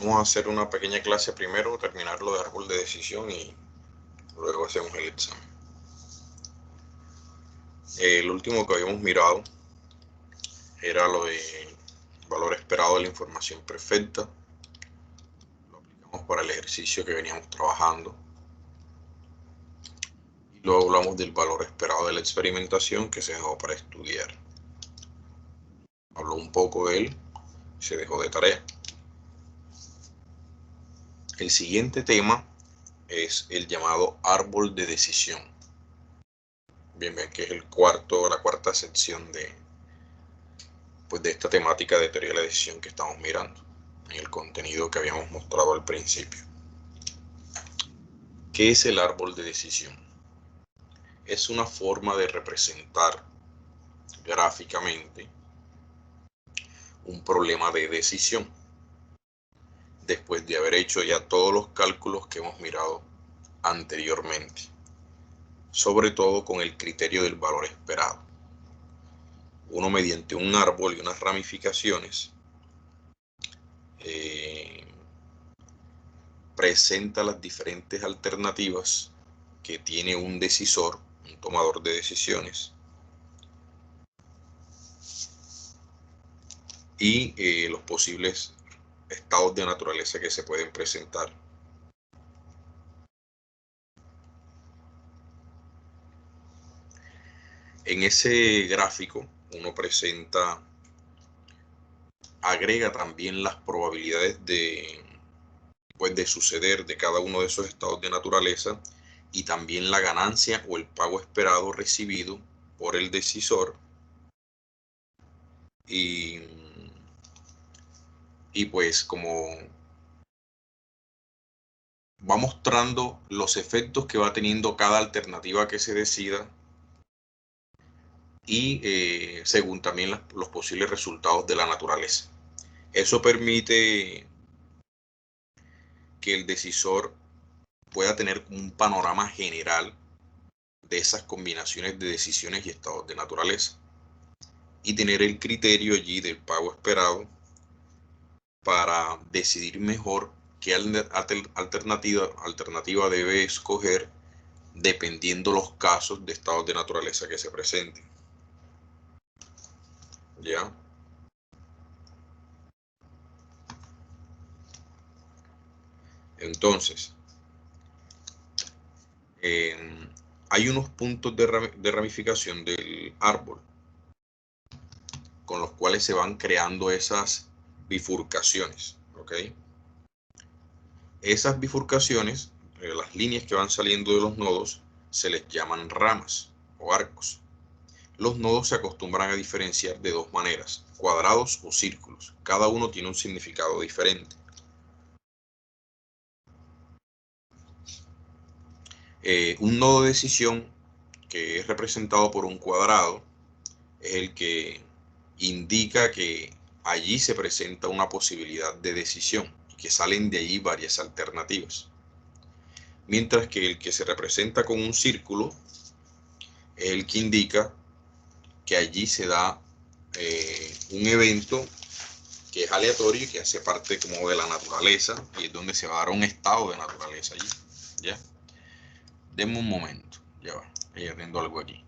Vamos a hacer una pequeña clase primero, terminar lo de árbol de decisión y luego hacemos el examen. El último que habíamos mirado era lo de valor esperado de la información perfecta. Lo aplicamos para el ejercicio que veníamos trabajando. Y luego hablamos del valor esperado de la experimentación que se dejó para estudiar. Habló un poco de él, se dejó de tarea. El siguiente tema es el llamado árbol de decisión. Bien, que es la cuarta sección de esta temática de teoría de la decisión que estamos mirando en el contenido que habíamos mostrado al principio. ¿Qué es el árbol de decisión? Es una forma de representar gráficamente un problema de decisión después de haber hecho ya todos los cálculos que hemos mirado anteriormente, sobre todo con el criterio del valor esperado. Uno, mediante un árbol y unas ramificaciones, presenta las diferentes alternativas que tiene un decisor, un tomador de decisiones, y los posibles estados de naturaleza que se pueden presentar. En ese gráfico uno agrega también las probabilidades de suceder de cada uno de esos estados de naturaleza y también la ganancia o el pago esperado recibido por el decisor, y pues como va mostrando los efectos que va teniendo cada alternativa que se decida y según también los posibles resultados de la naturaleza. Eso permite que el decisor pueda tener un panorama general de esas combinaciones de decisiones y estados de naturaleza y tener el criterio allí del pago esperado para decidir mejor qué alternativa debe escoger dependiendo los casos de estados de naturaleza que se presenten. ¿Ya? Entonces, hay unos puntos de ramificación del árbol con los cuales se van creando esas bifurcaciones, ¿ok? Esas bifurcaciones, las líneas que van saliendo de los nodos, se les llaman ramas o arcos. Los nodos se acostumbran a diferenciar de dos maneras, cuadrados o círculos. Cada uno tiene un significado diferente. Un nodo de decisión que es representado por un cuadrado es el que indica que allí se presenta una posibilidad de decisión y que salen de allí varias alternativas. Mientras que el que se representa con un círculo es el que indica que allí se da un evento que es aleatorio y que hace parte como de la naturaleza, y es donde se va a dar un estado de naturaleza allí. ¿Ya? Denme un momento, ya va, estoy haciendo algo aquí.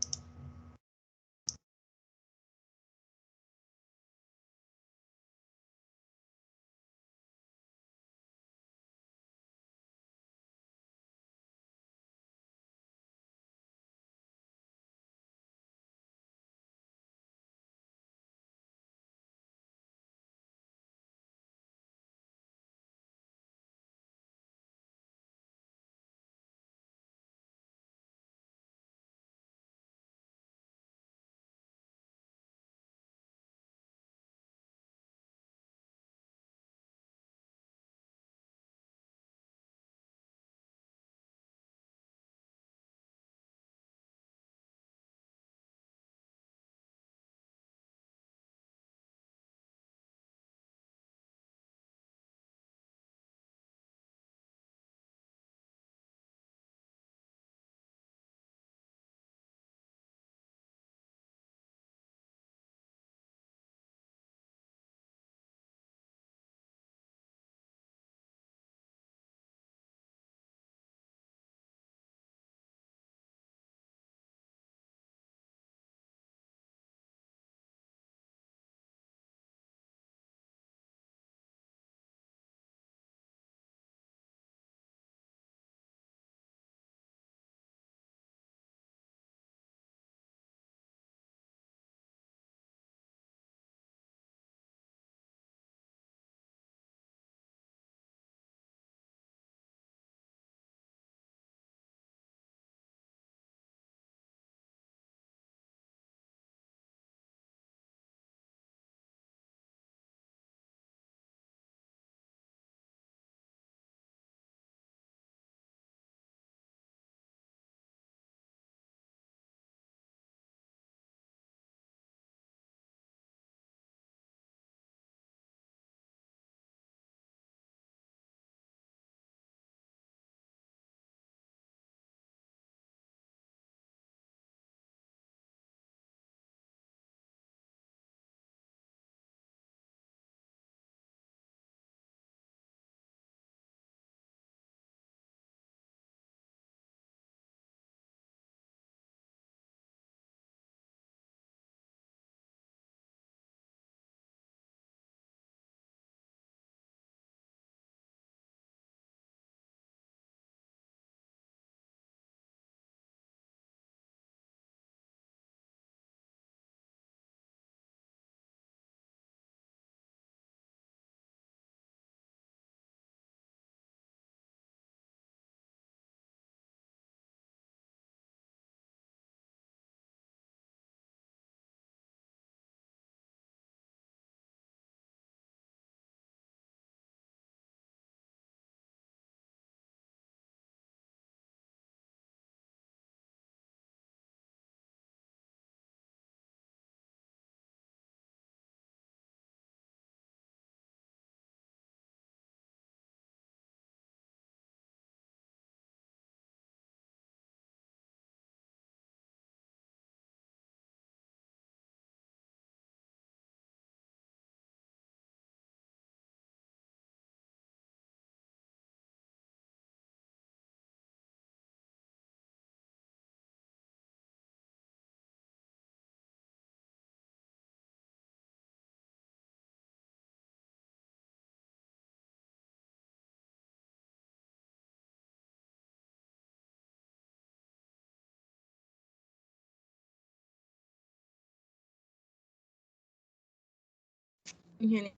Ingeniero.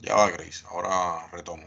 Ya va, Grace, ahora retomo.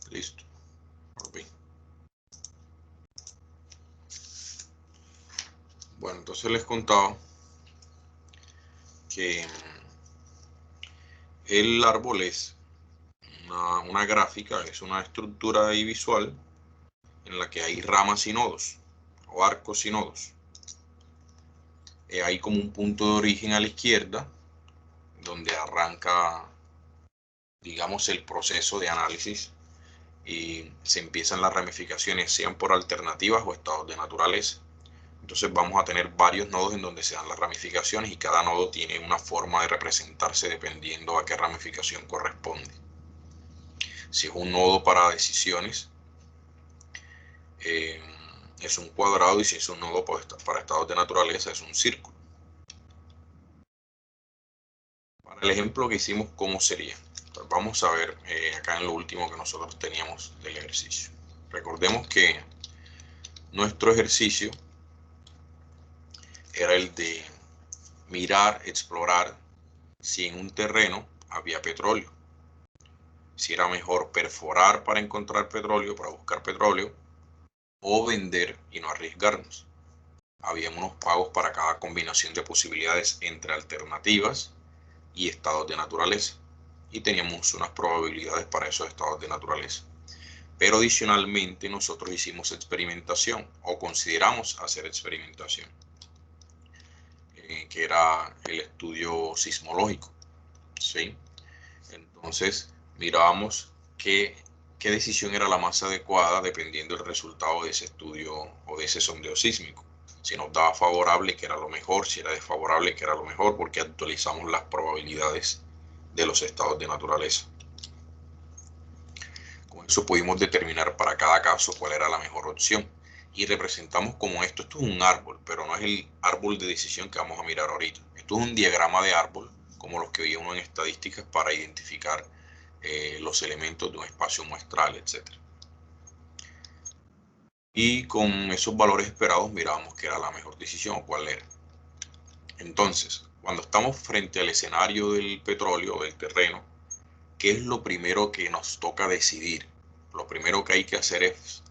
Listo. Ok. Bueno, entonces les contaba que el árbol es una gráfica, es una estructura ahí visual en la que hay ramas y nodos, o arcos y nodos. Hay como un punto de origen a la izquierda, donde arranca, digamos, el proceso de análisis y se empiezan las ramificaciones, sean por alternativas o estados de naturaleza. Entonces vamos a tener varios nodos en donde se dan las ramificaciones y cada nodo tiene una forma de representarse dependiendo a qué ramificación corresponde. Si es un nodo para decisiones, es un cuadrado, y si es un nodo para estados de naturaleza, es un círculo. Para el ejemplo que hicimos, ¿cómo sería? Pues vamos a ver acá en lo último que nosotros teníamos del ejercicio. Recordemos que nuestro ejercicio era el de mirar, explorar si en un terreno había petróleo. Si era mejor perforar para encontrar petróleo, para buscar petróleo, o vender y no arriesgarnos. Había unos pagos para cada combinación de posibilidades entre alternativas y estados de naturaleza. Y teníamos unas probabilidades para esos estados de naturaleza. Pero adicionalmente nosotros hicimos experimentación, o consideramos hacer experimentación, que era el estudio sismológico, ¿sí? Entonces mirábamos qué decisión era la más adecuada dependiendo del resultado de ese estudio o de ese sondeo sísmico. Si nos daba favorable, que era lo mejor; si era desfavorable, que era lo mejor, porque actualizamos las probabilidades de los estados de naturaleza. Con eso pudimos determinar para cada caso cuál era la mejor opción. Y representamos como esto es un árbol, pero no es el árbol de decisión que vamos a mirar ahorita. Esto es un diagrama de árbol, como los que veía uno en estadísticas, para identificar los elementos de un espacio muestral, etc. Y con esos valores esperados mirábamos qué era la mejor decisión o cuál era. Entonces, cuando estamos frente al escenario del petróleo, del terreno, ¿qué es lo primero que nos toca decidir? Lo primero que hay que hacer es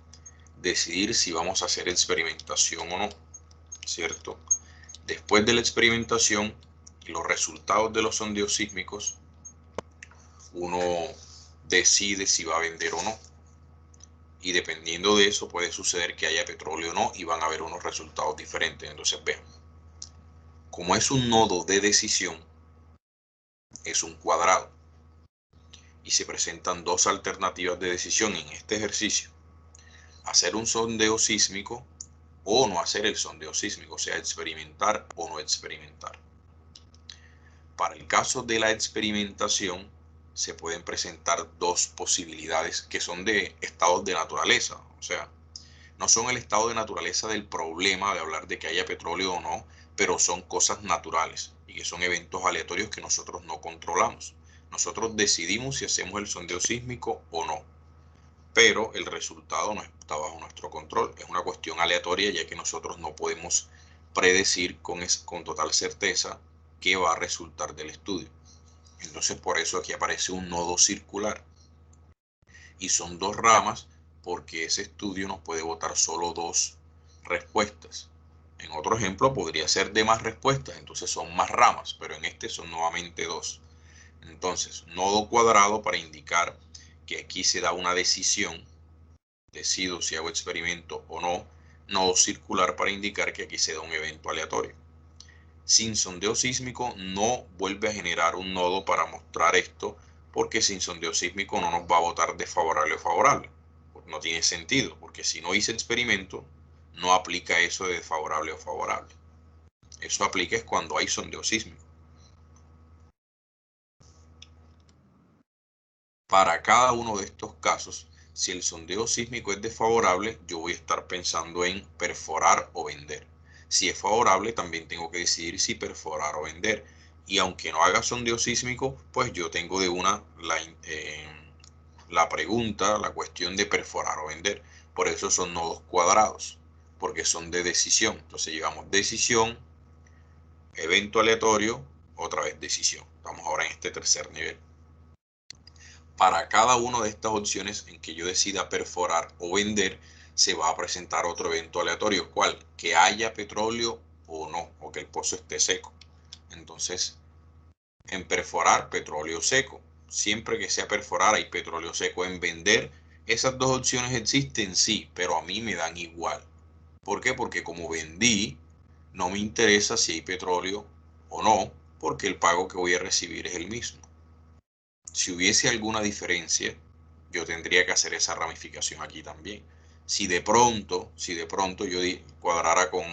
decidir si vamos a hacer experimentación o no, ¿cierto? Después de la experimentación y los resultados de los sondeos sísmicos, uno decide si va a vender o no. Y dependiendo de eso puede suceder que haya petróleo o no, y van a haber unos resultados diferentes. Entonces vean, como es un nodo de decisión, es un cuadrado, y se presentan dos alternativas de decisión en este ejercicio: hacer un sondeo sísmico o no hacer el sondeo sísmico, o sea, experimentar o no experimentar. Para el caso de la experimentación, se pueden presentar dos posibilidades que son de estados de naturaleza, o sea, no son el estado de naturaleza del problema de hablar de que haya petróleo o no, pero son cosas naturales y que son eventos aleatorios que nosotros no controlamos. Nosotros decidimos si hacemos el sondeo sísmico o no, pero el resultado no está bajo nuestro control. Es una cuestión aleatoria, ya que nosotros no podemos predecir con total certeza qué va a resultar del estudio. Entonces, por eso aquí aparece un nodo circular. Y son dos ramas, porque ese estudio nos puede botar solo dos respuestas. En otro ejemplo podría ser de más respuestas, entonces son más ramas, pero en este son nuevamente dos. Entonces, nodo cuadrado para indicar que aquí se da una decisión, decido si hago experimento o no. Nodo circular para indicar que aquí se da un evento aleatorio. Sin sondeo sísmico no vuelve a generar un nodo para mostrar esto, porque sin sondeo sísmico no nos va a votar desfavorable o favorable. No tiene sentido, porque si no hice experimento, no aplica eso de desfavorable o favorable. Eso aplica es cuando hay sondeo sísmico. Para cada uno de estos casos, si el sondeo sísmico es desfavorable, yo voy a estar pensando en perforar o vender. Si es favorable, también tengo que decidir si perforar o vender. Y aunque no haga sondeo sísmico, pues yo tengo de una la pregunta, la cuestión de perforar o vender. Por eso son nodos cuadrados, porque son de decisión. Entonces llegamos decisión, evento aleatorio, otra vez decisión. Estamos ahora en este tercer nivel. para cada una de estas opciones en que yo decida perforar o vender, se va a presentar otro evento aleatorio, ¿cuál? Que haya petróleo o no, o que el pozo esté seco. Entonces, en perforar, petróleo seco. Siempre que sea perforar hay petróleo seco. En vender, esas dos opciones existen, sí, pero a mí me dan igual. ¿Por qué? Porque como vendí, no me interesa si hay petróleo o no, porque el pago que voy a recibir es el mismo. Si hubiese alguna diferencia, yo tendría que hacer esa ramificación aquí también. Si de pronto yo cuadrara con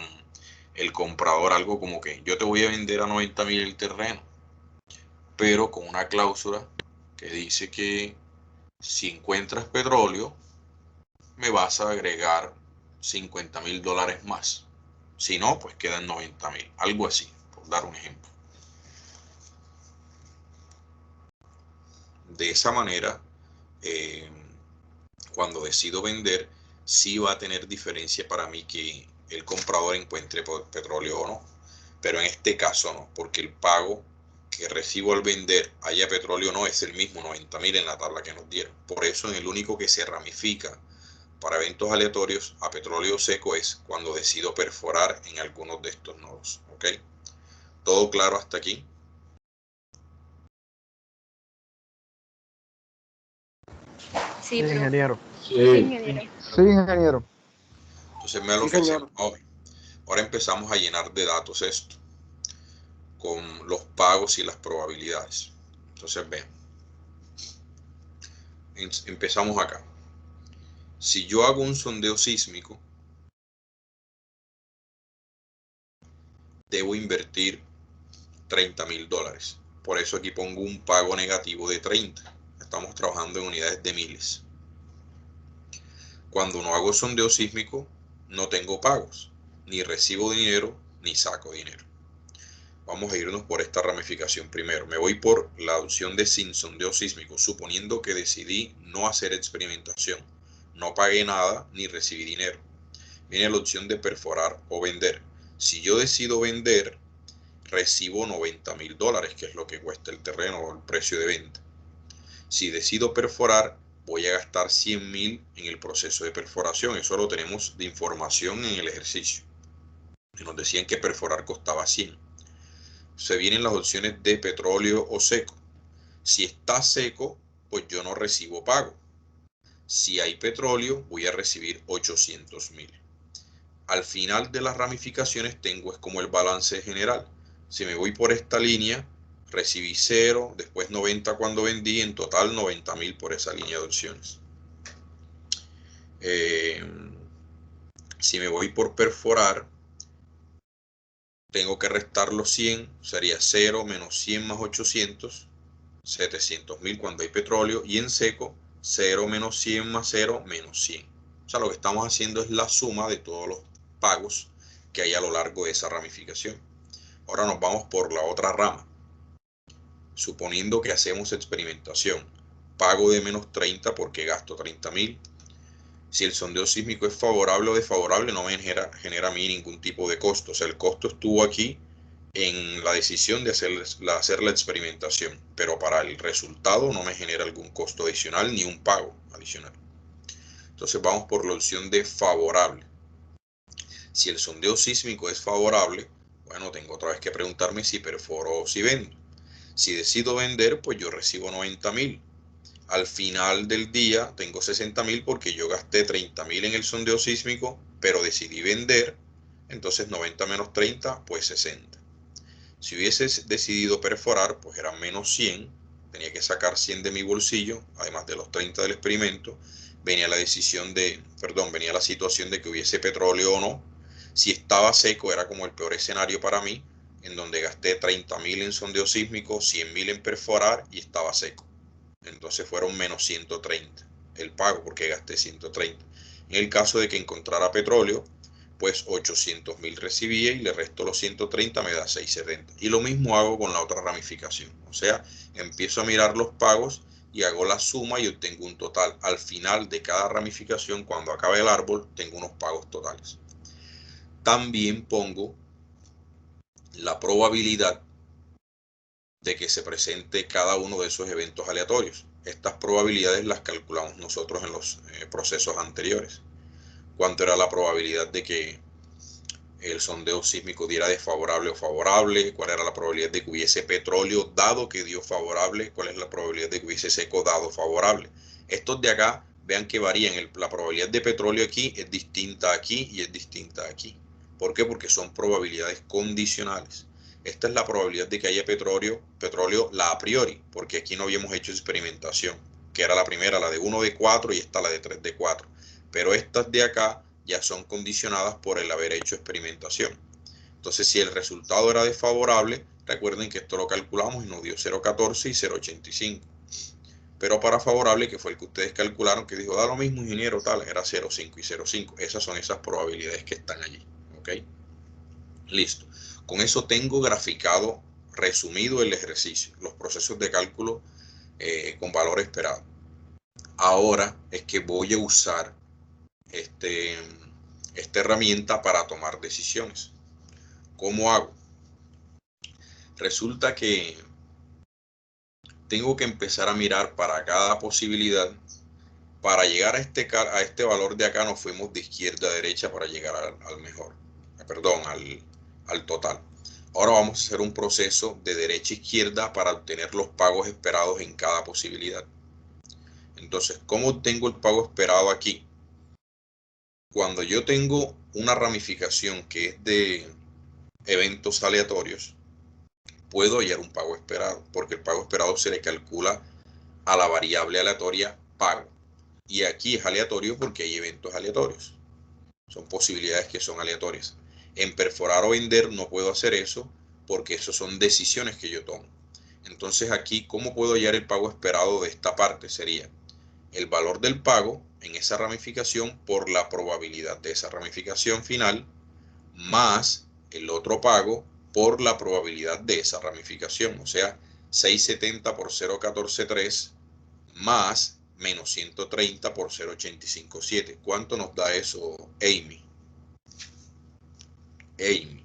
el comprador algo como que yo te voy a vender a 90.000 el terreno, pero con una cláusula que dice que si encuentras petróleo, me vas a agregar $50.000 más. Si no, pues quedan 90.000. Algo así, por dar un ejemplo. De esa manera, eh, cuando decido vender, sí va a tener diferencia para mí que el comprador encuentre petróleo o no. Pero en este caso no, porque el pago que recibo al vender, haya petróleo o no, es el mismo, 90.000 en la tabla que nos dieron. Por eso en el único que se ramifica para eventos aleatorios a petróleo seco es cuando decido perforar en algunos de estos nodos. ¿Ok? ¿Todo claro hasta aquí? Sí, Sí, profe. ingeniero. Sí, ingeniero. Sí, ingeniero. Entonces me lo Sí, que señor. hacemos hoy. Ahora empezamos a llenar de datos esto, con los pagos y las probabilidades. Entonces vean, empezamos acá. Si yo hago un sondeo sísmico, debo invertir $30.000. Por eso aquí pongo un pago negativo de 30. Estamos trabajando en unidades de miles. Cuando no hago sondeo sísmico, no tengo pagos. Ni recibo dinero, ni saco dinero. Vamos a irnos por esta ramificación primero. Me voy por la opción de sin sondeo sísmico, suponiendo que decidí no hacer experimentación. No pagué nada, ni recibí dinero. Viene la opción de perforar o vender. Si yo decido vender, recibo $90.000, que es lo que cuesta el terreno o el precio de venta. Si decido perforar, voy a gastar 100.000 en el proceso de perforación. Eso lo tenemos de información en el ejercicio. Y nos decían que perforar costaba 100. Se vienen las opciones de petróleo o seco. Si está seco, pues yo no recibo pago. Si hay petróleo, voy a recibir 800.000. Al final de las ramificaciones tengo es como el balance general. Si me voy por esta línea, recibí 0, después 90 cuando vendí, en total 90.000 por esa línea de opciones. Si me voy por perforar, tengo que restar los 100, sería 0 menos 100 más 800, 700.000 cuando hay petróleo, y en seco, 0 menos 100 más 0 menos 100. O sea, lo que estamos haciendo es la suma de todos los pagos que hay a lo largo de esa ramificación. Ahora nos vamos por la otra rama. Suponiendo que hacemos experimentación, pago de menos 30 porque gasto 30.000. Si el sondeo sísmico es favorable o desfavorable, no me genera a mí ningún tipo de costo. O sea, el costo estuvo aquí en la decisión de hacer la experimentación, pero para el resultado no me genera algún costo adicional ni un pago adicional. Entonces vamos por la opción de favorable. Si el sondeo sísmico es favorable, bueno, tengo otra vez que preguntarme si perforo o si vendo. Si decido vender, pues yo recibo 90.000. Al final del día tengo 60.000 porque yo gasté 30.000 en el sondeo sísmico, pero decidí vender. Entonces 90 menos 30, pues 60. Si hubiese decidido perforar, pues eran menos 100. Tenía que sacar 100 de mi bolsillo, además de los 30 del experimento. Venía la situación de que hubiese petróleo o no. Si estaba seco, era como el peor escenario para mí, en donde gasté 30.000 en sondeo sísmico, 100.000 en perforar y estaba seco. Entonces fueron menos 130 el pago porque gasté 130. En el caso de que encontrara petróleo, pues 800.000 recibía y le resto los 130, me da 670. Y lo mismo hago con la otra ramificación. O sea, empiezo a mirar los pagos y hago la suma y obtengo un total. Al final de cada ramificación, cuando acabe el árbol, tengo unos pagos totales. También pongo la probabilidad de que se presente cada uno de esos eventos aleatorios. Estas probabilidades las calculamos nosotros en los procesos anteriores. ¿Cuánto era la probabilidad de que el sondeo sísmico diera desfavorable o favorable? ¿Cuál era la probabilidad de que hubiese petróleo dado que dio favorable? ¿Cuál es la probabilidad de que hubiese seco dado favorable? Estos de acá, vean que varían. La probabilidad de petróleo aquí es distinta aquí y es distinta aquí. ¿Por qué? Porque son probabilidades condicionales. Esta es la probabilidad de que haya petróleo la a priori, porque aquí no habíamos hecho experimentación, que era la primera, la de 1 de 4 y esta la de 3 de 4. Pero estas de acá ya son condicionadas por el haber hecho experimentación. Entonces, si el resultado era desfavorable, recuerden que esto lo calculamos y nos dio 0,14 y 0,85. Pero para favorable, que fue el que ustedes calcularon, que dijo, da lo mismo, ingeniero, tal, era 0,5 y 0,5. Esas son esas probabilidades que están allí. ¿Ok? Listo. Con eso tengo graficado, resumido el ejercicio, los procesos de cálculo con valor esperado. Ahora es que voy a usar esta herramienta para tomar decisiones. ¿Cómo hago? Resulta que tengo que empezar a mirar para cada posibilidad. Para llegar a este valor de acá nos fuimos de izquierda a derecha para llegar al mejor, perdón, al total. Ahora vamos a hacer un proceso de derecha a izquierda para obtener los pagos esperados en cada posibilidad. Entonces, ¿cómo obtengo el pago esperado aquí? Cuando yo tengo una ramificación que es de eventos aleatorios, puedo hallar un pago esperado, porque el pago esperado se le calcula a la variable aleatoria pago. Y aquí es aleatorio porque hay eventos aleatorios. Son posibilidades que son aleatorias. En perforar o vender no puedo hacer eso porque eso son decisiones que yo tomo. Entonces aquí, ¿cómo puedo hallar el pago esperado de esta parte? Sería el valor del pago en esa ramificación por la probabilidad de esa ramificación final más el otro pago por la probabilidad de esa ramificación. O sea, 670 por 0,143 más menos 130 por 0,857. ¿Cuánto nos da eso, Amy? Amy.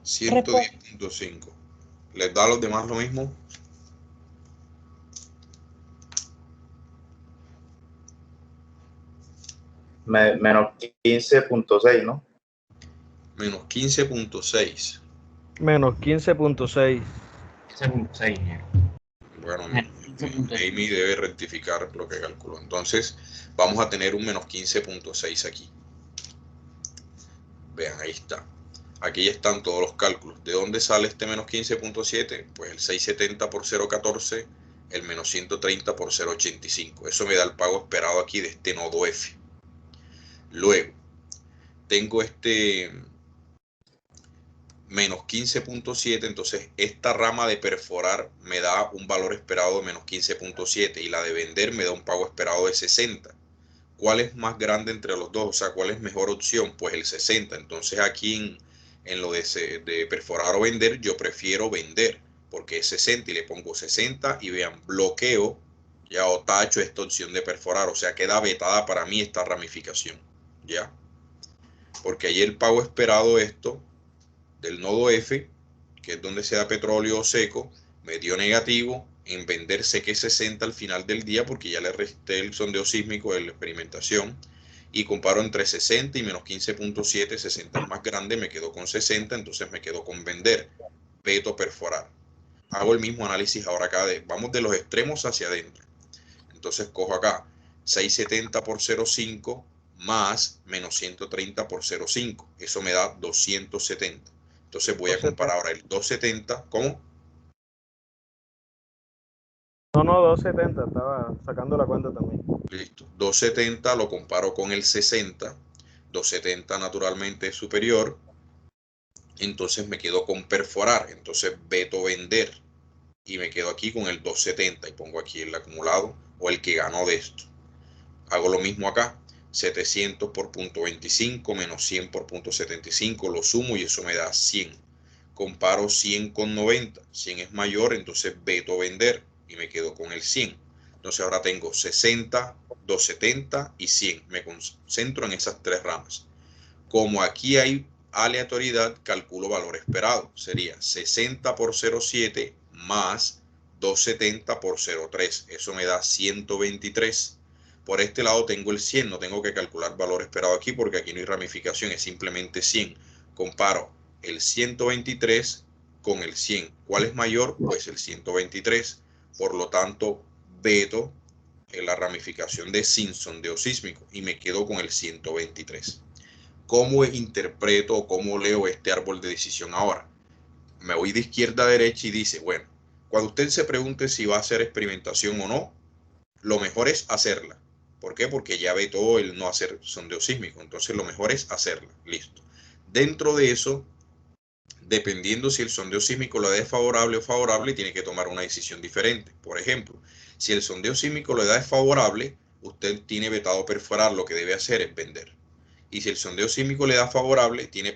$110.5. ¿Les da a los demás lo mismo? Menos 15.6, ¿no? Menos 15.6. Menos 15.6. 15.6. Bueno, Amy debe rectificar lo que calculó. Entonces, vamos a tener un menos 15.6 aquí. Vean, ahí está. Aquí ya están todos los cálculos. ¿De dónde sale este menos 15.7? Pues el 670 por 0.14, el menos 130 por 0.85. Eso me da el pago esperado aquí de este nodo F. Luego, tengo este menos 15.7, entonces esta rama de perforar me da un valor esperado de menos 15.7 y la de vender me da un pago esperado de 60. ¿Cuál es más grande entre los dos? O sea, ¿cuál es mejor opción? Pues el 60. Entonces aquí en lo de perforar o vender, yo prefiero vender porque es 60 y le pongo 60 y vean, bloqueo ya o tacho esta opción de perforar. O sea, queda vetada para mí esta ramificación. ¿Ya? Porque ahí el pago esperado esto del nodo F, que es donde se da petróleo seco, me dio negativo. En vender sé que es 60 al final del día porque ya le resté el sondeo sísmico de la experimentación y comparo entre 60 y menos 15.7, 60 es más grande, me quedo con 60, entonces me quedo con vender, veto perforar. Hago el mismo análisis ahora acá, vamos de los extremos hacia adentro. Entonces cojo acá 670 por 0,5 más menos 130 por 0,5, eso me da 270. Entonces voy a comparar ahora el 270, ¿cómo? No, 270, estaba sacando la cuenta también. Listo, 270 lo comparo con el 60, 270 naturalmente es superior, entonces me quedo con perforar, entonces veto vender y me quedo aquí con el 270 y pongo aquí el acumulado o el que ganó de esto. Hago lo mismo acá, 700 por punto 25 menos 100 por punto 75, lo sumo y eso me da 100. Comparo 100 con 90, 100 es mayor, entonces veto vender y me quedo con el 100. Entonces ahora tengo 60, 270 y 100. Me concentro en esas tres ramas. Como aquí hay aleatoriedad, calculo valor esperado. Sería 60 por 0,7 más 270 por 0,3. Eso me da 123. Por este lado tengo el 100. No tengo que calcular valor esperado aquí porque aquí no hay ramificación. Es simplemente 100. Comparo el 123 con el 100. ¿Cuál es mayor? Pues el 123. Por lo tanto, veto en la ramificación de sin sondeo sísmico y me quedo con el 123. ¿Cómo interpreto o cómo leo este árbol de decisión ahora? Me voy de izquierda a derecha y dice, bueno, cuando usted se pregunte si va a hacer experimentación o no, lo mejor es hacerla. ¿Por qué? Porque ya ve todo el no hacer sondeo sísmico. Entonces lo mejor es hacerla. Listo. Dentro de eso, dependiendo si el sondeo sísmico le da desfavorable o favorable, tiene que tomar una decisión diferente. Por ejemplo, si el sondeo sísmico le da desfavorable, usted tiene vetado perforar, lo que debe hacer es vender. Y si el sondeo sísmico le da favorable, tiene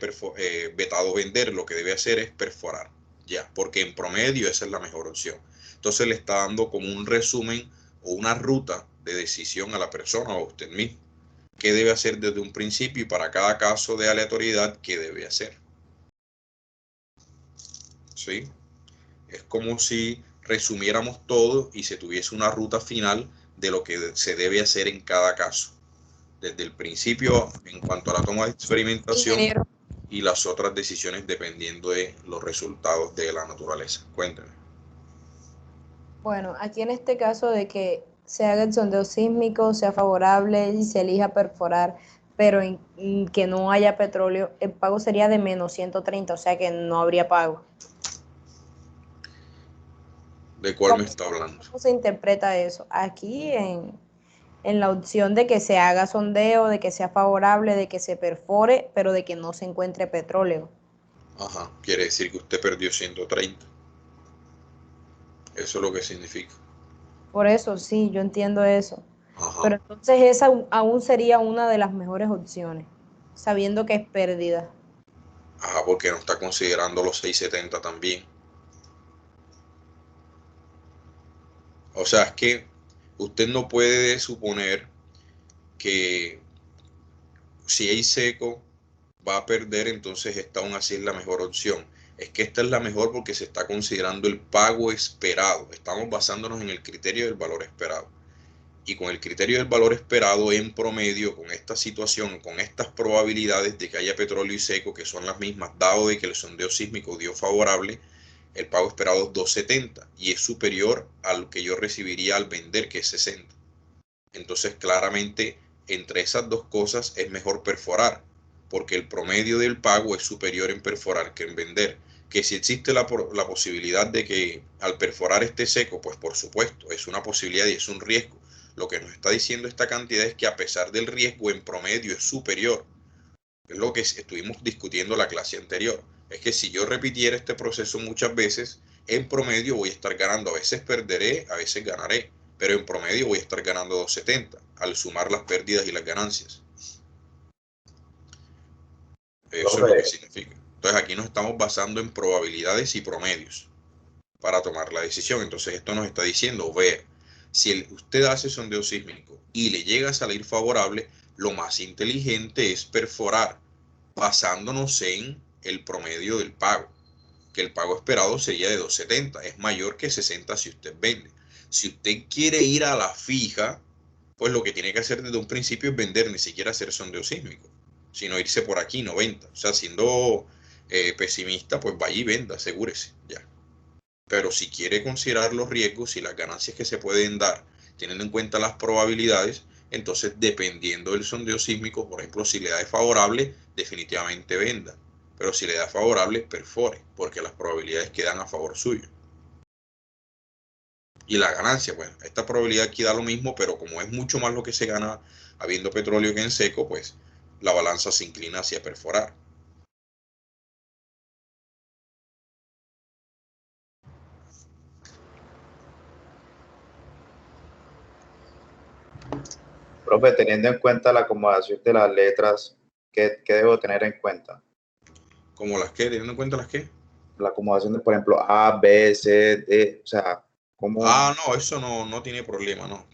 vetado vender, lo que debe hacer es perforar. Ya, porque en promedio esa es la mejor opción. Entonces le está dando como un resumen o una ruta de decisión a la persona o a usted mismo. ¿Qué debe hacer desde un principio y para cada caso de aleatoriedad, qué debe hacer? ¿Sí? Es como si resumiéramos todo y se tuviese una ruta final de lo que se debe hacer en cada caso. Desde el principio en cuanto a la toma de experimentación Ingeniero. y las otras decisiones dependiendo de los resultados de la naturaleza. Cuéntame. Bueno, aquí en este caso de que se haga el sondeo sísmico, sea favorable y se elija perforar, pero que no haya petróleo, el pago sería de menos 130, o sea que no habría pago. ¿De cuál me está hablando? ¿Cómo se interpreta eso? Aquí en la opción de que se haga sondeo, de que sea favorable, de que se perfore, pero de que no se encuentre petróleo. Ajá, quiere decir que usted perdió 130. Eso es lo que significa. Por eso, sí, yo entiendo eso. Pero Ajá, entonces esa aún sería una de las mejores opciones, sabiendo que es pérdida. ajá, porque no está considerando los 670 también. O sea, es que usted no puede suponer que si hay seco va a perder, entonces esta aún así es la mejor opción. Es que esta es la mejor porque se está considerando el pago esperado. Estamos basándonos en el criterio del valor esperado. Y con el criterio del valor esperado en promedio, con esta situación, con estas probabilidades de que haya petróleo y seco, que son las mismas, dado de que el sondeo sísmico dio favorable, el pago esperado es 270 y es superior al que yo recibiría al vender, que es 60. Entonces, claramente, entre esas dos cosas es mejor perforar, porque el promedio del pago es superior en perforar que en vender. Que si existe la posibilidad de que al perforar esté seco, pues por supuesto, es una posibilidad y es un riesgo. Lo que nos está diciendo esta cantidad es que a pesar del riesgo en promedio es superior. Es lo que estuvimos discutiendo la clase anterior. Es que si yo repitiera este proceso muchas veces, en promedio voy a estar ganando. A veces perderé, a veces ganaré, pero en promedio voy a estar ganando 270 al sumar las pérdidas y las ganancias. Eso es lo que Profe, significa. Entonces aquí nos estamos basando en probabilidades y promedios para tomar la decisión. Entonces esto nos está diciendo, vea, si usted hace sondeo sísmico y le llega a salir favorable, lo más inteligente es perforar, basándonos en el promedio del pago, que el pago esperado sería de 270, es mayor que 60 si usted vende. Si usted quiere ir a la fija, pues lo que tiene que hacer desde un principio es vender, ni siquiera hacer sondeo sísmico, sino irse por aquí, 90. O sea, siendo pesimista, pues vaya y venda, asegúrese, ya. Pero si quiere considerar los riesgos y las ganancias que se pueden dar, teniendo en cuenta las probabilidades, entonces dependiendo del sondeo sísmico, por ejemplo, si le da favorable, definitivamente venda. Pero si le da favorable, perfore, porque las probabilidades quedan a favor suyo. Y la ganancia, bueno, esta probabilidad aquí da lo mismo, pero como es mucho más lo que se gana habiendo petróleo que en seco, pues la balanza se inclina hacia perforar. Profe, teniendo en cuenta la acomodación de las letras, ¿qué debo tener en cuenta? ¿Como las que? ¿Teniendo en cuenta las que? La acomodación de, por ejemplo, A, B, C, D, o sea, ¿cómo? Ah, no, eso no tiene problema, ¿no?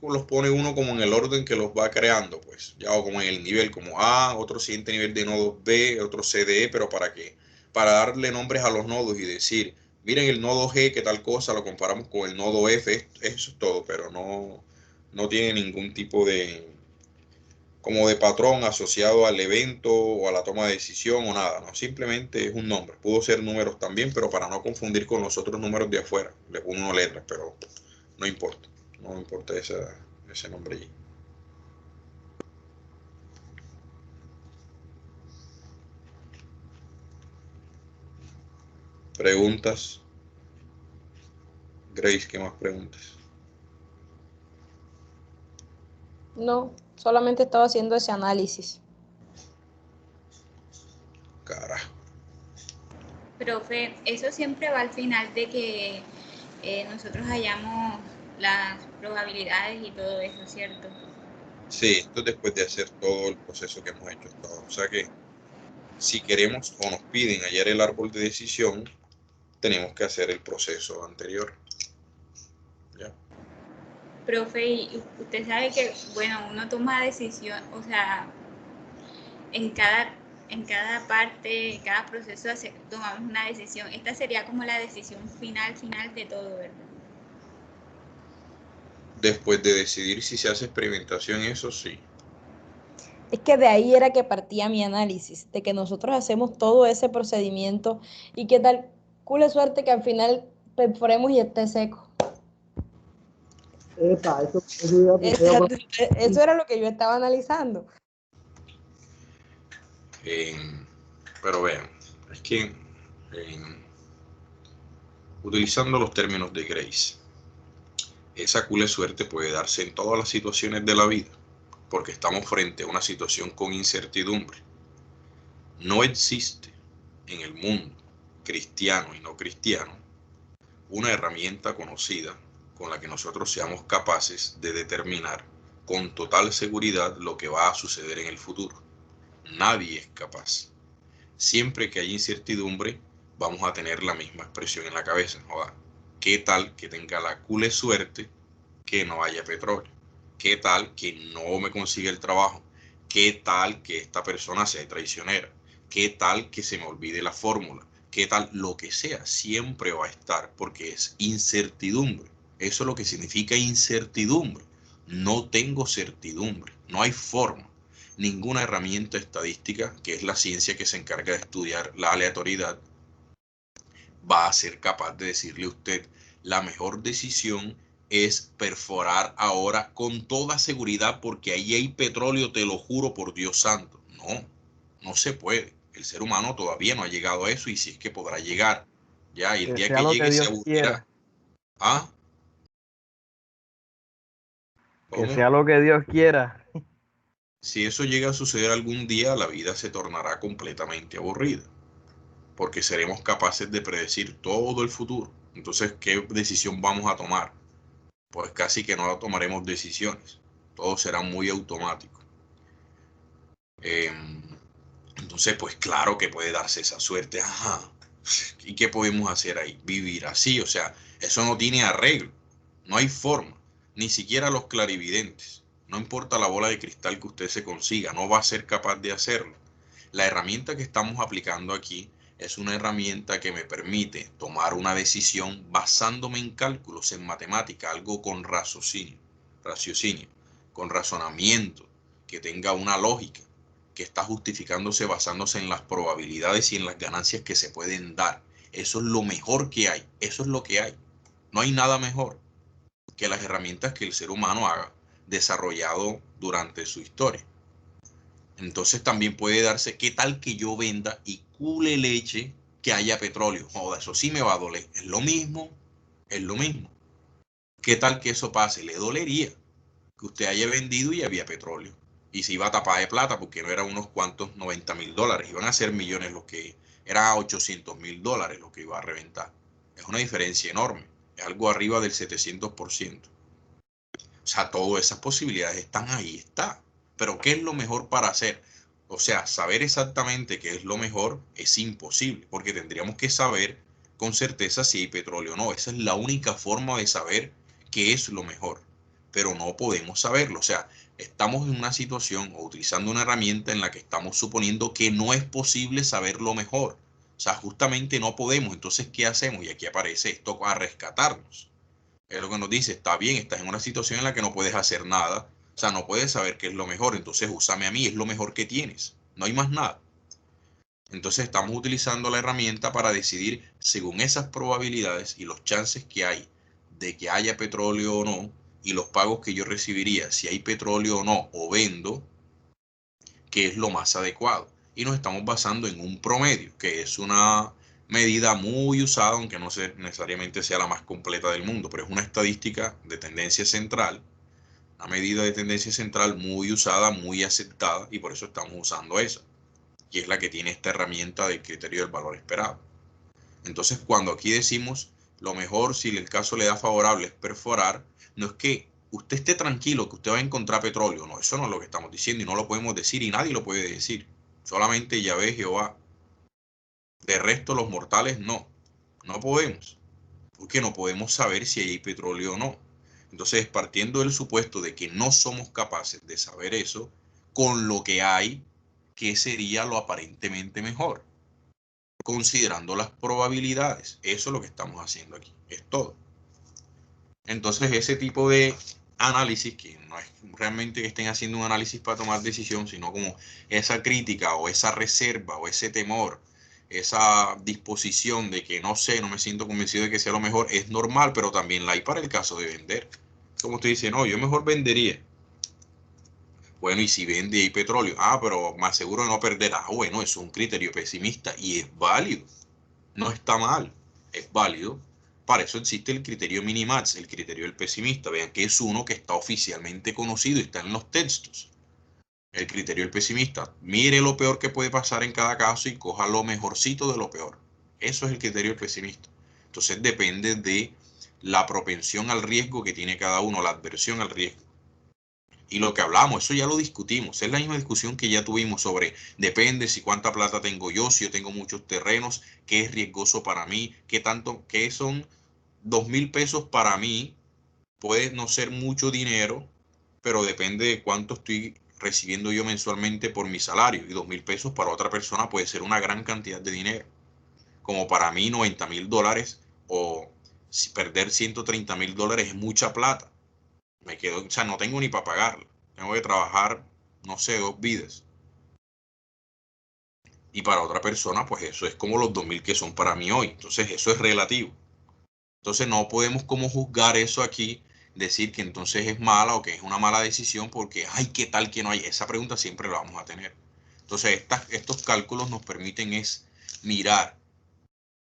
Los pone uno como en el orden que los va creando, pues, ya o como en el nivel, como A, otro siguiente nivel de nodos B, otro C, D, E, pero ¿para qué? Para darle nombres a los nodos y decir, miren el nodo G, que tal cosa, lo comparamos con el nodo F, eso es todo, pero no tiene ningún tipo como de patrón asociado al evento o a la toma de decisión o nada, ¿no? Simplemente es un nombre. Pudo ser números también, pero para no confundir con los otros números de afuera, le pone una letra, pero no importa. No importa ese nombre allí. Preguntas. Grace, ¿qué más preguntas? No, solamente estaba haciendo ese análisis. Carajo. Profe, eso siempre va al final de que nosotros hallamos las probabilidades y todo eso, ¿cierto? Sí, esto es después de hacer todo el proceso que hemos hecho hasta ahora. O sea que si queremos o nos piden hallar el árbol de decisión, tenemos que hacer el proceso anterior. ¿Ya? Profe, y usted sabe que, bueno, uno toma decisión, o sea, en cada parte, en cada proceso tomamos una decisión. Esta sería como la decisión final de todo, ¿verdad? Después de decidir si se hace experimentación, eso sí. Es que de ahí era que partía mi análisis, de que nosotros hacemos todo ese procedimiento y qué tal, cule suerte que al final perforemos y esté seco. Epa, eso Era lo que yo estaba analizando. Pero vean, es que utilizando los términos de Grace, esa cule suerte puede darse en todas las situaciones de la vida, porque estamos frente a una situación con incertidumbre. No existe en el mundo, cristiano y no cristiano, una herramienta conocida con la que nosotros seamos capaces de determinar con total seguridad lo que va a suceder en el futuro. Nadie es capaz. Siempre que hay incertidumbre, vamos a tener la misma expresión en la cabeza. Joder, ¿qué tal que tenga la cule suerte que no haya petróleo? ¿Qué tal que no me consiga el trabajo? ¿Qué tal que esta persona sea traicionera? ¿Qué tal que se me olvide la fórmula? ¿Qué tal? Lo que sea, siempre va a estar porque es incertidumbre. Eso es lo que significa incertidumbre. No tengo certidumbre, no hay forma. Ninguna herramienta estadística, que es la ciencia que se encarga de estudiar la aleatoriedad, va a ser capaz de decirle a usted la mejor decisión es perforar ahora con toda seguridad porque ahí hay petróleo, te lo juro por Dios santo. No se puede. El ser humano todavía no ha llegado a eso y si es que podrá llegar. Ya, y el que día sea que lo que llegue se Dios quiera. aburrirá. ¿Ah? Que ¿Cómo? sea lo que Dios quiera. Si eso llega a suceder algún día, la vida se tornará completamente aburrida, porque seremos capaces de predecir todo el futuro. Entonces, ¿qué decisión vamos a tomar? Pues casi que no tomaremos decisiones. Todo será muy automático. Eh, entonces, pues claro que puede darse esa suerte. Ajá. ¿Y qué podemos hacer ahí? Vivir así. O sea, eso no tiene arreglo. No hay forma. Ni siquiera los clarividentes. No importa la bola de cristal que usted se consiga, no va a ser capaz de hacerlo. La herramienta que estamos aplicando aquí es una herramienta que me permite tomar una decisión basándome en cálculos, en matemática, algo con raciocinio, con razonamiento, que tenga una lógica, que está justificándose basándose en las probabilidades y en las ganancias que se pueden dar. Eso es lo mejor que hay, eso es lo que hay. No hay nada mejor que las herramientas que el ser humano ha desarrollado durante su historia. Entonces también puede darse, ¿qué tal que yo venda y cule leche que haya petróleo? Joda, eso sí me va a doler. Es lo mismo, es lo mismo. ¿Qué tal que eso pase? Le dolería que usted haya vendido y había petróleo. Y se iba a tapar de plata porque no eran unos cuantos $90,000. Iban a ser millones los que, eran $800,000 lo que iba a reventar. Es una diferencia enorme. Es algo arriba del 700%. O sea, todas esas posibilidades están ahí, está. Pero ¿qué es lo mejor para hacer? O sea, saber exactamente qué es lo mejor es imposible, porque tendríamos que saber con certeza si hay petróleo o no. Esa es la única forma de saber qué es lo mejor, pero no podemos saberlo. O sea, estamos en una situación o utilizando una herramienta en la que estamos suponiendo que no es posible saber lo mejor. O sea, justamente no podemos. Entonces, ¿qué hacemos? Y aquí aparece esto a rescatarnos. Es lo que nos dice, está bien, estás en una situación en la que no puedes hacer nada. O sea, no puedes saber qué es lo mejor. Entonces, úsame a mí, es lo mejor que tienes. No hay más nada. Entonces, estamos utilizando la herramienta para decidir según esas probabilidades y los chances que hay de que haya petróleo o no, y los pagos que yo recibiría si hay petróleo o no, o vendo, qué es lo más adecuado. Y nos estamos basando en un promedio, que es una medida muy usada, aunque no necesariamente sea la más completa del mundo, pero es una estadística de tendencia central, una medida de tendencia central muy usada, muy aceptada, y por eso estamos usando esa, y es la que tiene esta herramienta del criterio del valor esperado. Entonces, cuando aquí decimos lo mejor, si el caso le da favorable, es perforar, no es que usted esté tranquilo que usted va a encontrar petróleo. No, eso no es lo que estamos diciendo y no lo podemos decir y nadie lo puede decir. Solamente Yahvé Jehová. De resto, los mortales no. No podemos. Porque no podemos saber si hay petróleo o no. Entonces, partiendo del supuesto de que no somos capaces de saber eso, con lo que hay, ¿qué sería lo aparentemente mejor? Considerando las probabilidades. Eso es lo que estamos haciendo aquí. Es todo. Entonces, ese tipo de análisis, que no es realmente que estén haciendo un análisis para tomar decisión, sino como esa crítica o esa reserva o ese temor, esa disposición de que no sé, no me siento convencido de que sea lo mejor, es normal, pero también la hay para el caso de vender. Como usted dice, no, yo mejor vendería. Bueno, y si vende y hay petróleo, pero más seguro de no perder. Bueno, eso es un criterio pesimista y es válido. No está mal, es válido. Para eso existe el criterio Minimax, el criterio del pesimista. Vean que es uno que está oficialmente conocido y está en los textos. El criterio del pesimista. Mire lo peor que puede pasar en cada caso y coja lo mejorcito de lo peor. Eso es el criterio del pesimista. Entonces depende de la propensión al riesgo que tiene cada uno, la adversión al riesgo. Y lo que hablamos, eso ya lo discutimos, es la misma discusión que ya tuvimos sobre, depende si cuánta plata tengo yo, si yo tengo muchos terrenos, qué es riesgoso para mí, qué tanto, qué son 2.000 pesos para mí, puede no ser mucho dinero, pero depende de cuánto estoy recibiendo yo mensualmente por mi salario, y 2.000 pesos para otra persona puede ser una gran cantidad de dinero, como para mí $90.000 o si perder $130.000 es mucha plata. Me quedo, o sea, no tengo ni para pagarla. Tengo que trabajar, no sé, 2 vidas. Y para otra persona, pues eso es como los 2.000 que son para mí hoy. Entonces, eso es relativo. Entonces, no podemos como juzgar eso aquí, decir que entonces es mala o que es una mala decisión porque, ay, ¿qué tal que no hay? Esa pregunta siempre la vamos a tener. Entonces, estos cálculos nos permiten es mirar,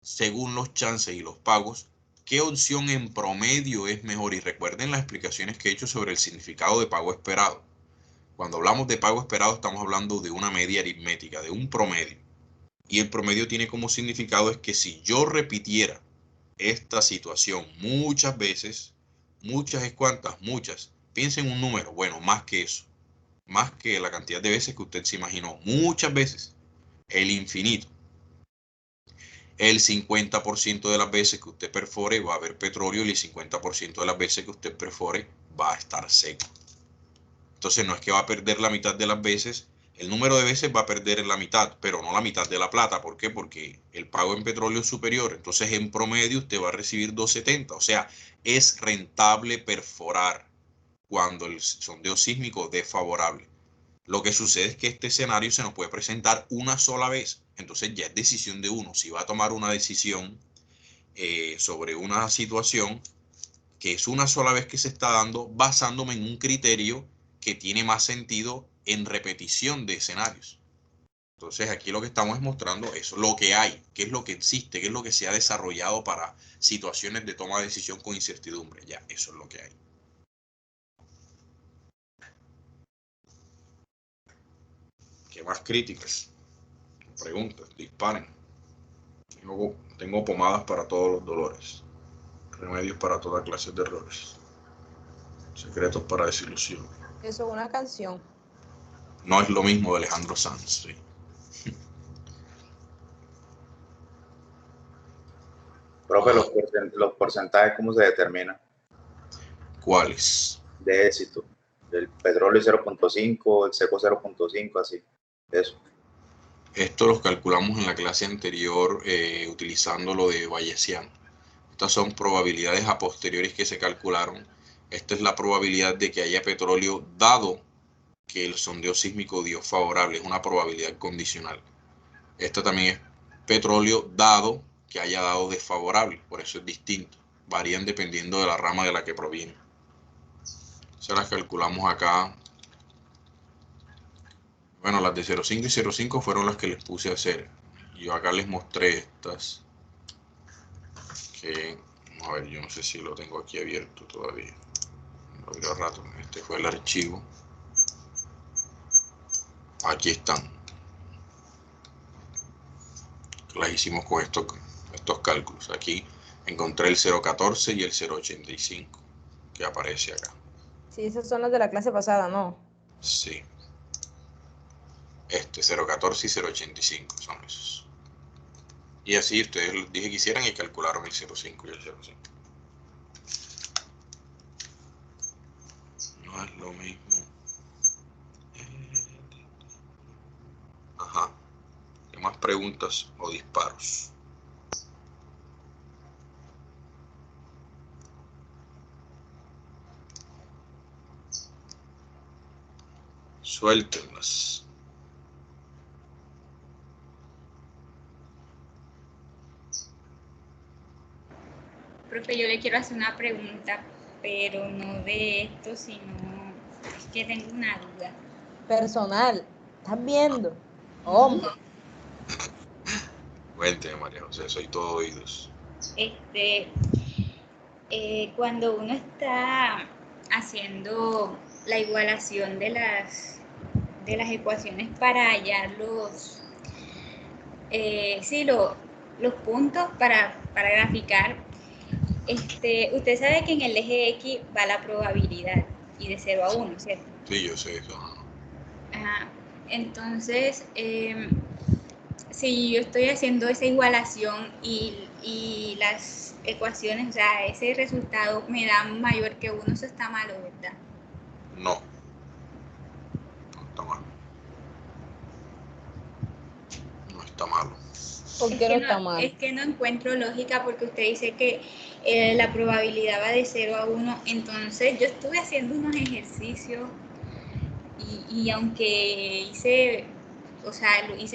según los chances y los pagos, qué opción en promedio es mejor. Y recuerden las explicaciones que he hecho sobre el significado de pago esperado. Cuando hablamos de pago esperado estamos hablando de una media aritmética, de un promedio. Y el promedio tiene como significado es que si yo repitiera esta situación muchas veces, muchas es cuántas, muchas, piensen en un número, bueno, más que eso, más que la cantidad de veces que usted se imaginó, muchas veces, el infinito. El 50% de las veces que usted perfore va a haber petróleo y el 50% de las veces que usted perfore va a estar seco. Entonces no es que va a perder la mitad de las veces, el número de veces va a perder la mitad, pero no la mitad de la plata. ¿Por qué? Porque el pago en petróleo es superior. Entonces en promedio usted va a recibir 270. O sea, es rentable perforar cuando el sondeo sísmico dé favorable. Lo que sucede es que este escenario se nos puede presentar una sola vez. Entonces ya es decisión de uno. Si va a tomar una decisión sobre una situación que es una sola vez que se está dando, basándome en un criterio que tiene más sentido en repetición de escenarios. Entonces aquí lo que estamos es mostrando eso, lo que hay, qué es lo que existe, qué es lo que se ha desarrollado para situaciones de toma de decisión con incertidumbre. Ya, eso es lo que hay. ¿Qué más críticas? Preguntas, disparen. Tengo pomadas para todos los dolores, remedios para toda clase de errores. Secretos para desilusión. Eso es una canción. No es lo mismo de Alejandro Sanz, sí. Profe, los porcentajes, ¿cómo se determinan? ¿Cuáles? De éxito. El petróleo 0.5, el seco 0.5, así. Eso. Esto los calculamos en la clase anterior utilizando lo de Bayesian. Estas son probabilidades a posteriores que se calcularon. Esta es la probabilidad de que haya petróleo dado que el sondeo sísmico dio favorable. Es una probabilidad condicional. Esta también es petróleo dado que haya dado desfavorable. Por eso es distinto. Varían dependiendo de la rama de la que proviene. Se las calculamos acá. Bueno, las de 0.5 y 0.5 fueron las que les puse a hacer. Yo acá les mostré estas. Que, a ver, yo no sé si lo tengo aquí abierto todavía. Lo abrí al rato. Este fue el archivo. Aquí están. Las hicimos con estos cálculos. Aquí encontré el 0.14 y el 0.85 que aparece acá. Sí, esas son las de la clase pasada, ¿no? Sí. 0.14 y 0.85 son esos. Y así ustedes les dije que hicieran y calcularon el 0.5 y el 0.5. No es lo mismo. Ajá. ¿Qué más preguntas o disparos? Suéltenlas. Profe, yo le quiero hacer una pregunta, pero no de esto, sino es que tengo una duda. Personal. ¿Estás viendo? Hombre. Cuénteme, María José, soy todo oídos. Cuando uno está haciendo la igualación de las ecuaciones para hallar los puntos para graficar, usted sabe que en el eje X va la probabilidad y de 0 a 1, ¿cierto? Sí, yo sé eso. Ajá. Entonces, si yo estoy haciendo esa igualación y las ecuaciones, o sea, ese resultado me da mayor que 1, eso está malo, ¿verdad? No. No está malo. No está malo. ¿Por qué no está mal? Es que no encuentro lógica porque usted dice que la probabilidad va de 0 a 1, entonces yo estuve haciendo unos ejercicios y aunque hice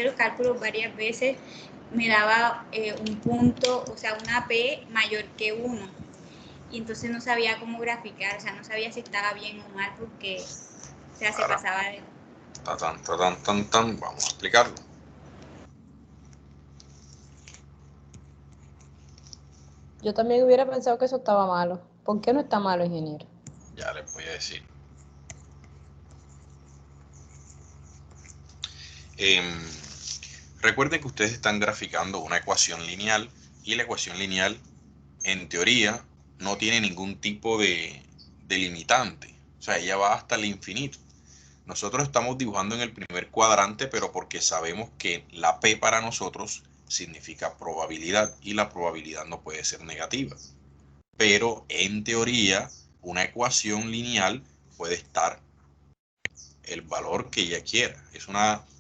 los cálculos varias veces, me daba un punto, o sea, una P mayor que 1. Y entonces no sabía cómo graficar, o sea, no sabía si estaba bien o mal porque, o sea, se pasaba de... Vamos a explicarlo. Yo también hubiera pensado que eso estaba malo. ¿Por qué no está malo, ingeniero? Ya les voy a decir. Recuerden que ustedes están graficando una ecuación lineal y la ecuación lineal, en teoría, no tiene ningún tipo de limitante. O sea, ella va hasta el infinito. Nosotros estamos dibujando en el primer cuadrante, pero porque sabemos que la P para nosotros significa probabilidad y la probabilidad no puede ser negativa. Pero en teoría, una ecuación lineal puede estar el valor que ella quiera.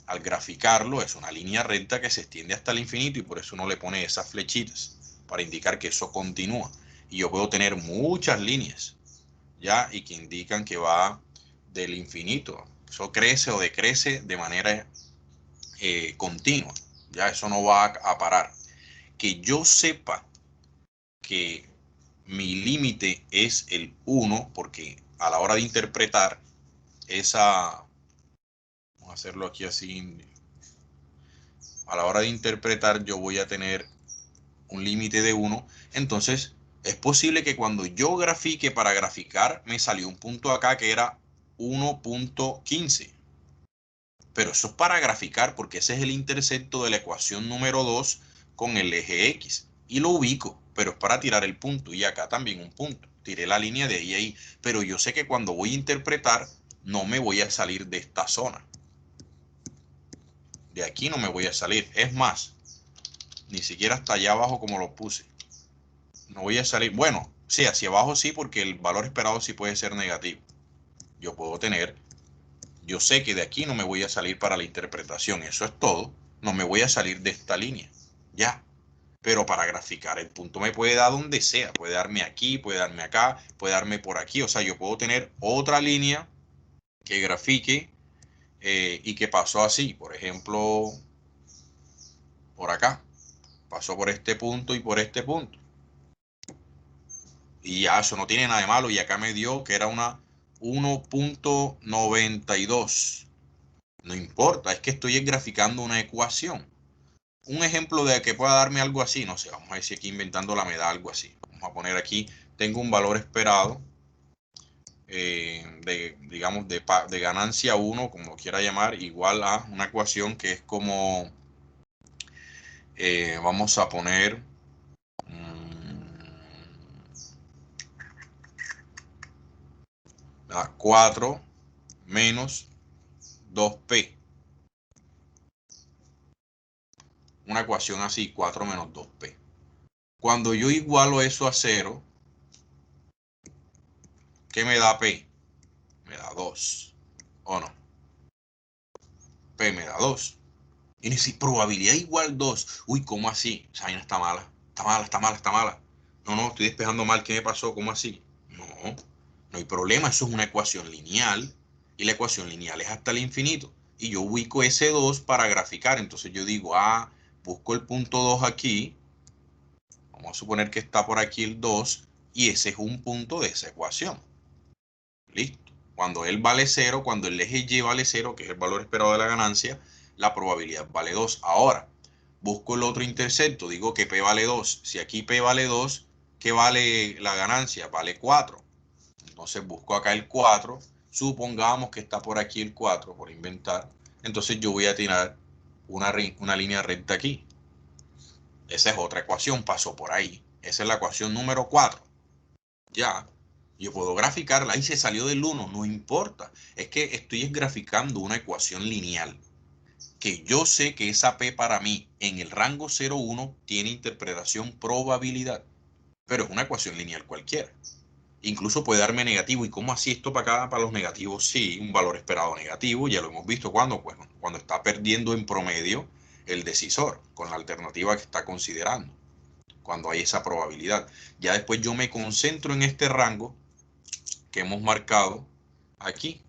Al graficarlo, es una línea recta que se extiende hasta el infinito y por eso uno le pone esas flechitas para indicar que eso continúa. Y yo puedo tener muchas líneas, ¿ya? Y que indican que va del infinito. Eso crece o decrece de manera continua, ¿ya? Eso no va a parar. Que yo sepa que mi límite es el 1, porque a la hora de interpretar vamos a hacerlo aquí así, a la hora de interpretar yo voy a tener un límite de 1, entonces es posible que cuando yo grafique para graficar me salió un punto acá que era 1.15, pero eso es para graficar porque ese es el intercepto de la ecuación número 2 con el eje X. y lo ubico, pero es para tirar el punto. Y acá también un punto. Tiré la línea de ahí a ahí. Pero yo sé que cuando voy a interpretar, no me voy a salir de esta zona. De aquí no me voy a salir. Es más, ni siquiera hasta allá abajo como lo puse. No voy a salir. Bueno, sí, hacia abajo sí, porque el valor esperado sí puede ser negativo. Yo puedo tener, yo sé que de aquí no me voy a salir para la interpretación. Eso es todo. No me voy a salir de esta línea. Ya. Pero para graficar el punto me puede dar donde sea. Puede darme aquí, puede darme acá, puede darme por aquí. O sea, yo puedo tener otra línea que grafique y que pasó así. Por ejemplo, por acá. Pasó por este punto y por este punto. Y ya, eso no tiene nada de malo. Y acá me dio que era una 1.92. No importa, es que estoy graficando una ecuación. Un ejemplo de que pueda darme algo así, no sé, vamos a ver si aquí inventándola me da algo así. Vamos a poner aquí, tengo un valor esperado digamos, de ganancia 1, como lo quiera llamar, igual a una ecuación que es como, vamos a poner 4 menos 2p. Una ecuación así, 4 menos 2p. Cuando yo igualo eso a 0, ¿qué me da p? Me da 2, ¿o no? P me da 2. Y necesito probabilidad igual 2. Uy, ¿cómo así? Esa vaina está mala. Está mala, está mala, está mala. No, no, estoy despejando mal. ¿Qué me pasó? ¿Cómo así? No, no hay problema. Eso es una ecuación lineal. Y la ecuación lineal es hasta el infinito. Y yo ubico ese 2 para graficar. Entonces yo digo, busco el punto 2 aquí. Vamos a suponer que está por aquí el 2. Y ese es un punto de esa ecuación. Listo. Cuando él vale 0, cuando el eje Y vale 0, que es el valor esperado de la ganancia, la probabilidad vale 2. Ahora, busco el otro intercepto, digo que P vale 2. Si aquí P vale 2, ¿qué vale la ganancia? Vale 4. Entonces busco acá el 4. Supongamos que está por aquí el 4, por inventar. Entonces yo voy a tirar una línea recta aquí. Esa es otra ecuación, pasó por ahí. Esa es la ecuación número 4. Ya. Yo puedo graficarla. Ahí se salió del 1, no importa. Es que estoy graficando una ecuación lineal. Que yo sé que esa P para mí en el rango 0,1 tiene interpretación probabilidad. Pero es una ecuación lineal cualquiera. Incluso puede darme negativo. ¿Y cómo así esto para acá, para los negativos? Sí, un valor esperado negativo. Ya lo hemos visto cuando, pues, cuando está perdiendo en promedio el decisor con la alternativa que está considerando. Cuando hay esa probabilidad. Ya después yo me concentro en este rango que hemos marcado aquí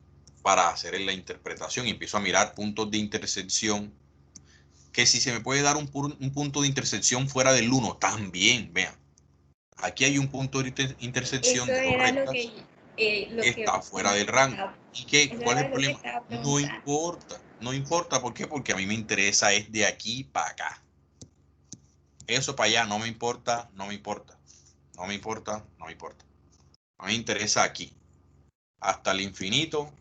para hacer la interpretación y empiezo a mirar puntos de intersección, que si se me puede dar un punto de intersección fuera del 1, también, vean, aquí hay un punto de intersección Eso de dos era lo rectas que, que está fuera del rango. ¿Y qué? eso ¿Cuál es era el lo que problema? estaba No preguntando. importa, no importa, ¿por qué? Porque a mí me interesa es de aquí para acá. Eso para allá no me importa, no me importa, no me importa, no me importa. A mí me interesa aquí, hasta el infinito,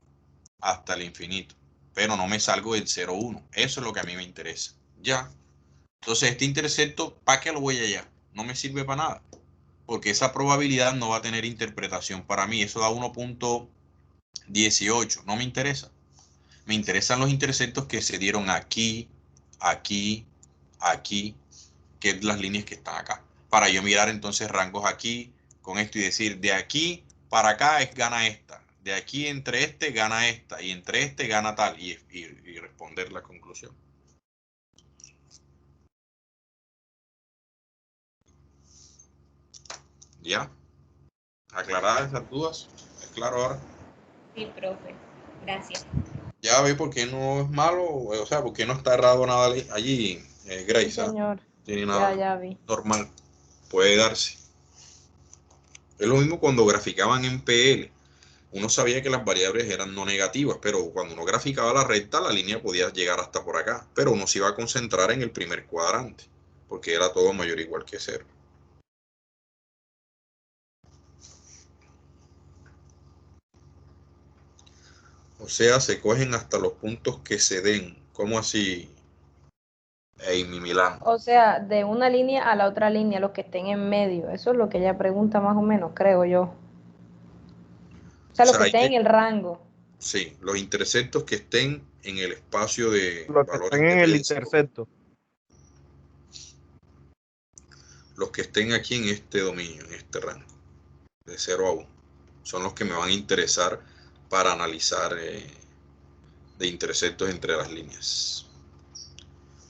hasta el infinito. Pero no me salgo del 0,1. Eso es lo que a mí me interesa. Ya. Entonces, este intercepto, ¿para qué lo voy allá? No me sirve para nada. Porque esa probabilidad no va a tener interpretación para mí. Eso da 1.18. No me interesa. Me interesan los interceptos que se dieron aquí, aquí, aquí, que es las líneas que están acá. Para yo mirar entonces rangos aquí con esto y decir, de aquí para acá gana esta. De aquí entre este gana esta. Y entre este gana tal. Y responder la conclusión. ¿Ya? ¿Aclaradas esas dudas? ¿Es claro ahora? Sí, profe. Gracias. Ya ve por qué no es malo, o sea, por qué no está errado nada allí, Sí, Grace, ¿ah? señor. Tiene Ya, nada ya vi. normal, puede darse. Es lo mismo cuando graficaban en PL. Uno sabía que las variables eran no negativas, pero cuando uno graficaba la recta, la línea podía llegar hasta por acá. Pero uno se iba a concentrar en el primer cuadrante, porque era todo mayor o igual que 0. O sea, se cogen hasta los puntos que se den. ¿Cómo así, Amy Milán. O sea, de una línea a la otra línea, los que estén en medio. Eso es lo que ella pregunta más o menos, creo yo. O sea, O los sea, que hay estén que, en el rango. sí, los intersectos que estén en el espacio de Los que valores están de en el riesgo, intersecto. los que estén aquí en este dominio, en este rango, de 0 a 1, son los que me van a interesar para analizar de intersectos entre las líneas.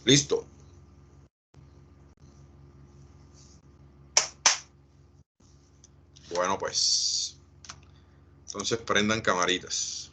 Listo. Bueno, pues, entonces prendan camaritas.